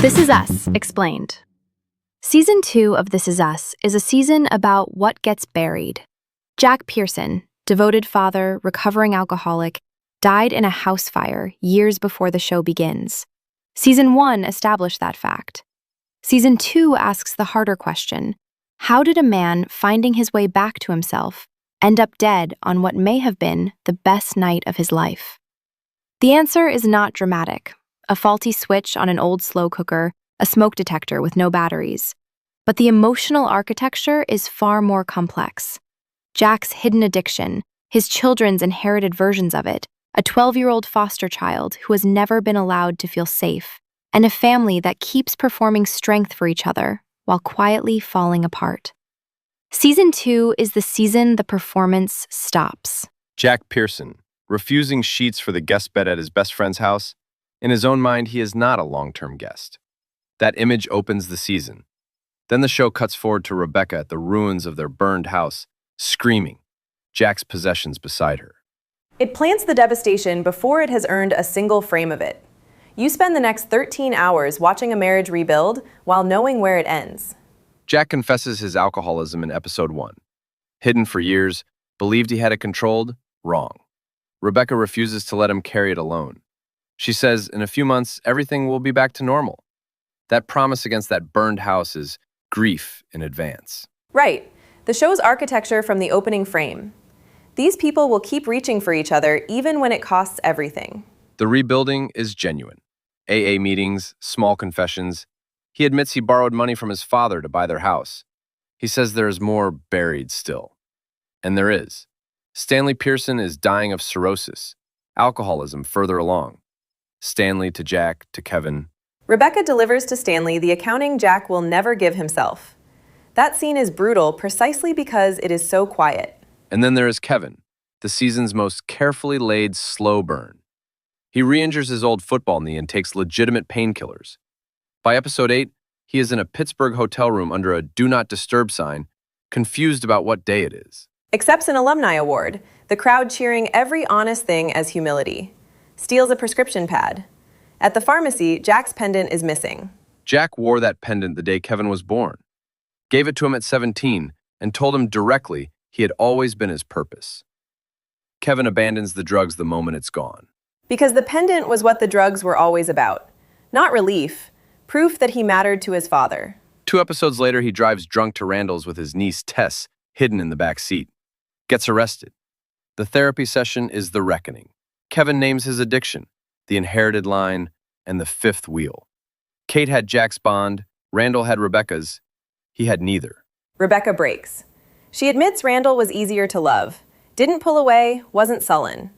This Is Us, Explained. Season 2 of This Is Us is a season about what gets buried. Jack Pearson, devoted father, recovering alcoholic, died in a house fire years before the show begins. Season 1 established that fact. Season 2 asks the harder question: how did a man finding his way back to himself end up dead on what may have been the best night of his life? The answer is not dramatic: a faulty switch on an old slow cooker, a smoke detector with no batteries. But the emotional architecture is far more complex. Jack's hidden addiction, his children's inherited versions of it, a 12-year-old foster child who has never been allowed to feel safe, and a family that keeps performing strength for each other while quietly falling apart. Season 2 is the season the performance stops. Jack Pearson, refusing sheets for the guest bed at his best friend's house. In his own mind, he is not a long-term guest. That image opens the season. Then the show cuts forward to Rebecca at the ruins of their burned house, screaming, Jack's possessions beside her. It plants the devastation before it has earned a single frame of it. You spend the next 13 hours watching a marriage rebuild while knowing where it ends. Jack confesses his alcoholism in episode 1. Hidden for years, believed he had it controlled, wrong. Rebecca refuses to let him carry it alone. She says in a few months, everything will be back to normal. That promise against that burned house is grief in advance. Right. The show's architecture from the opening frame. These people will keep reaching for each other even when it costs everything. The rebuilding is genuine. AA meetings, small confessions. He admits he borrowed money from his father to buy their house. He says there is more buried still. And there is. Stanley Pearson is dying of cirrhosis, alcoholism further along. Stanley to Jack to Kevin. Rebecca delivers to Stanley the accounting Jack will never give himself. That scene is brutal precisely because it is so quiet. And then there is Kevin, the season's most carefully laid slow burn. He re-injures his old football knee and takes legitimate painkillers. By episode 8, he is in a Pittsburgh hotel room under a Do Not Disturb sign, confused about what day it is. Accepts an alumni award, the crowd cheering every honest thing as humility. Steals a prescription pad. At the pharmacy, Jack's pendant is missing. Jack wore that pendant the day Kevin was born, gave it to him at 17, and told him directly he had always been his purpose. Kevin abandons the drugs the moment it's gone. Because the pendant was what the drugs were always about. Not relief, proof that he mattered to his father. 2 episodes later, he drives drunk to Randall's with his niece Tess, hidden in the back seat. Gets arrested. The therapy session is the reckoning. Kevin names his addiction, the inherited line, and the fifth wheel. Kate had Jack's bond, Randall had Rebecca's. He had neither. Rebecca breaks. She admits Randall was easier to love. Didn't pull away, wasn't sullen.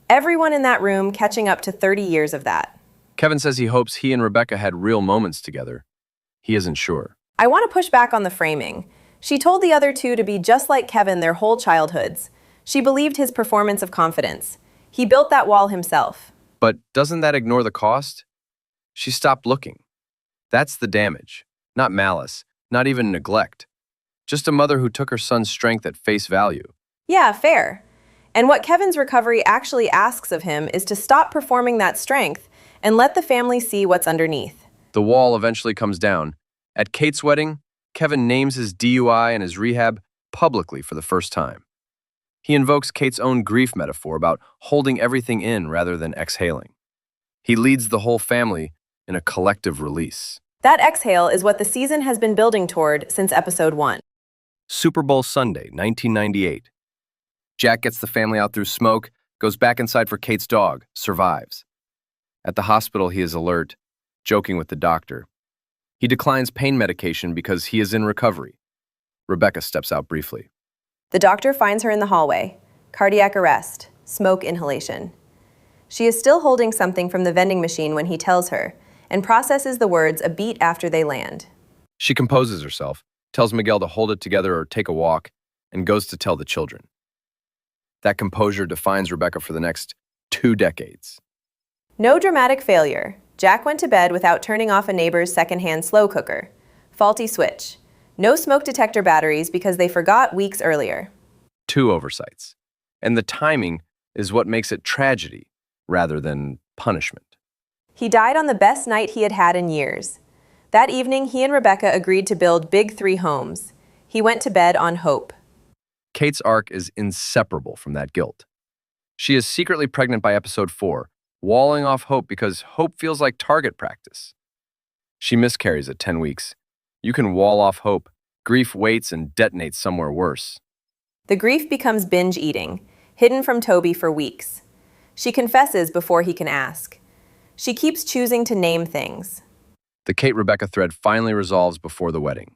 Everyone in that room catching up to 30 years of that. Kevin says he hopes he and Rebecca had real moments together. He isn't sure. I want to push back on the framing. She told the other two to be just like Kevin their whole childhoods. She believed his performance of confidence. He built that wall himself. But doesn't that ignore the cost? She stopped looking. That's the damage. Not malice, not even neglect. Just a mother who took her son's strength at face value. Yeah, fair. And what Kevin's recovery actually asks of him is to stop performing that strength and let the family see what's underneath. The wall eventually comes down. At Kate's wedding, Kevin names his DUI and his rehab publicly for the first time. He invokes Kate's own grief metaphor about holding everything in rather than exhaling. He leads the whole family in a collective release. That exhale is what the season has been building toward since episode 1. Super Bowl Sunday, 1998. Jack gets the family out through smoke, goes back inside for Kate's dog, survives. At the hospital, he is alert, joking with the doctor. He declines pain medication because he is in recovery. Rebecca steps out briefly. The doctor finds her in the hallway. Cardiac arrest, smoke inhalation. She is still holding something from the vending machine when he tells her, and processes the words a beat after they land. She composes herself, tells Miguel to hold it together or take a walk, and goes to tell the children. That composure defines Rebecca for the next 2 decades. No dramatic failure. Jack went to bed without turning off a neighbor's secondhand slow cooker. Faulty switch. No smoke detector batteries because they forgot weeks earlier. 2 oversights. And the timing is what makes it tragedy rather than punishment. He died on the best night he had had in years. That evening, he and Rebecca agreed to build big 3 homes. He went to bed on hope. Kate's arc is inseparable from that guilt. She is secretly pregnant by episode 4, walling off hope because hope feels like target practice. She miscarries at 10 weeks. You can wall off hope. Grief waits and detonates somewhere worse. The grief becomes binge eating, hidden from Toby for weeks. She confesses before he can ask. She keeps choosing to name things. The Kate-Rebecca thread finally resolves before the wedding.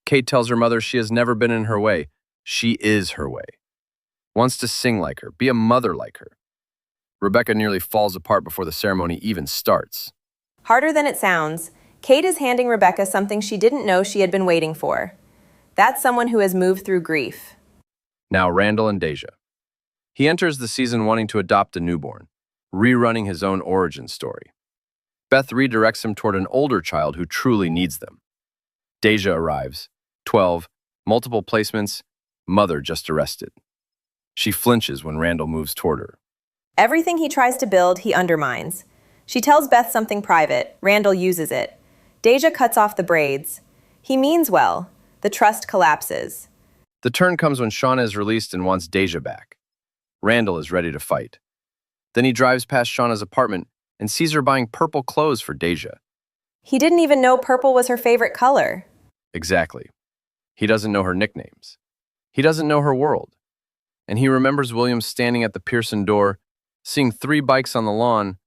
Kate tells her mother she has never been in her way. She is her way. Wants to sing like her, be a mother like her. Rebecca nearly falls apart before the ceremony even starts. Harder than it sounds, Kate is handing Rebecca something she didn't know she had been waiting for. That's someone who has moved through grief. Now Randall and Deja. He enters the season wanting to adopt a newborn, rerunning his own origin story. Beth redirects him toward an older child who truly needs them. Deja arrives, 12, multiple placements, mother just arrested. She flinches when Randall moves toward her. Everything he tries to build, he undermines. She tells Beth something private. Randall uses it. Deja cuts off the braids. He means well. The trust collapses. The turn comes when Shauna is released and wants Deja back. Randall is ready to fight. Then he drives past Shauna's apartment and sees her buying purple clothes for Deja. He didn't even know purple was her favorite color. Exactly. He doesn't know her nicknames. He doesn't know her world. And he remembers William standing at the Pearson door, seeing 3 bikes on the lawn,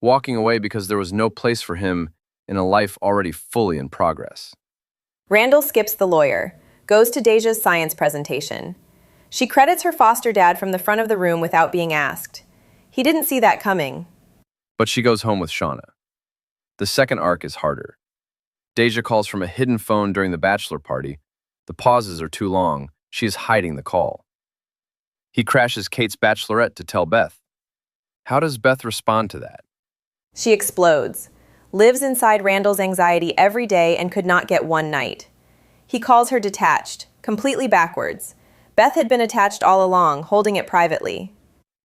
walking away because there was no place for him in a life already fully in progress. Randall skips the lawyer, goes to Deja's science presentation. She credits her foster dad from the front of the room without being asked. He didn't see that coming. But she goes home with Shauna. The second arc is harder. Deja calls from a hidden phone during the bachelor party. The pauses are too long. She is hiding the call. He crashes Kate's bachelorette to tell Beth. How does Beth respond to that? She explodes, lives inside Randall's anxiety every day and could not get one night. He calls her detached, completely backwards. Beth had been attached all along, holding it privately.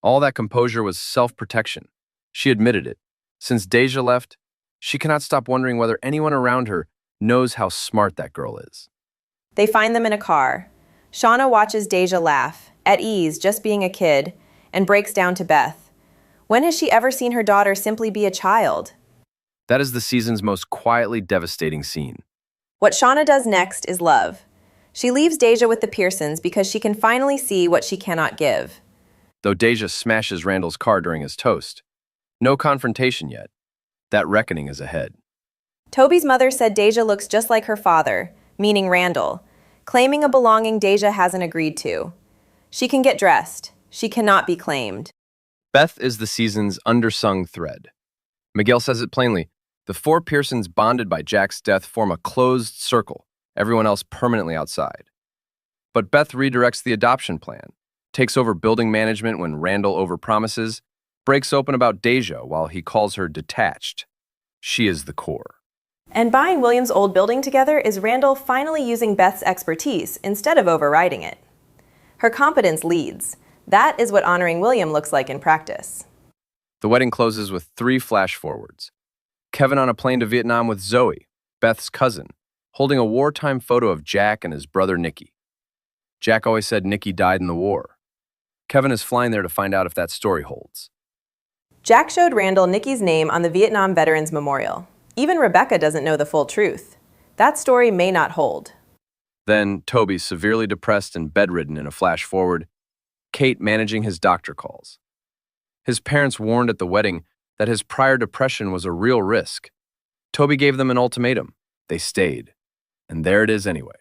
All that composure was self-protection. She admitted it. Since Deja left, she cannot stop wondering whether anyone around her knows how smart that girl is. They find them in a car. Shauna watches Deja laugh, at ease, just being a kid, and breaks down to Beth. When has she ever seen her daughter simply be a child? That is the season's most quietly devastating scene. What Shauna does next is love. She leaves Deja with the Pearsons because she can finally see what she cannot give. Though Deja smashes Randall's car during his toast. No confrontation yet. That reckoning is ahead. Toby's mother said Deja looks just like her father, meaning Randall, claiming a belonging Deja hasn't agreed to. She can get dressed. She cannot be claimed. Beth is the season's undersung thread. Miguel says it plainly. The 4 Pearsons bonded by Jack's death form a closed circle, everyone else permanently outside. But Beth redirects the adoption plan, takes over building management when Randall overpromises, breaks open about Deja while he calls her detached. She is the core. And buying William's old building together is Randall finally using Beth's expertise instead of overriding it. Her competence leads. That is what honoring William looks like in practice. The wedding closes with 3 flash forwards. Kevin on a plane to Vietnam with Zoe, Beth's cousin, holding a wartime photo of Jack and his brother Nicky. Jack always said Nicky died in the war. Kevin is flying there to find out if that story holds. Jack showed Randall Nicky's name on the Vietnam Veterans Memorial. Even Rebecca doesn't know the full truth. That story may not hold. Then, Toby severely depressed and bedridden in a flash forward, Kate managing his doctor calls. His parents warned at the wedding that his prior depression was a real risk. Toby gave them an ultimatum. They stayed. And there it is anyway.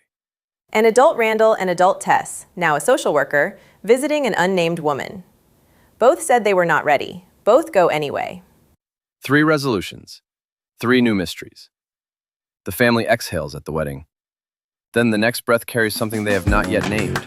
An adult Randall and adult Tess, now a social worker, visiting an unnamed woman. Both said they were not ready. Both go anyway. 3 resolutions. 3 new mysteries. The family exhales at the wedding. Then the next breath carries something they have not yet named.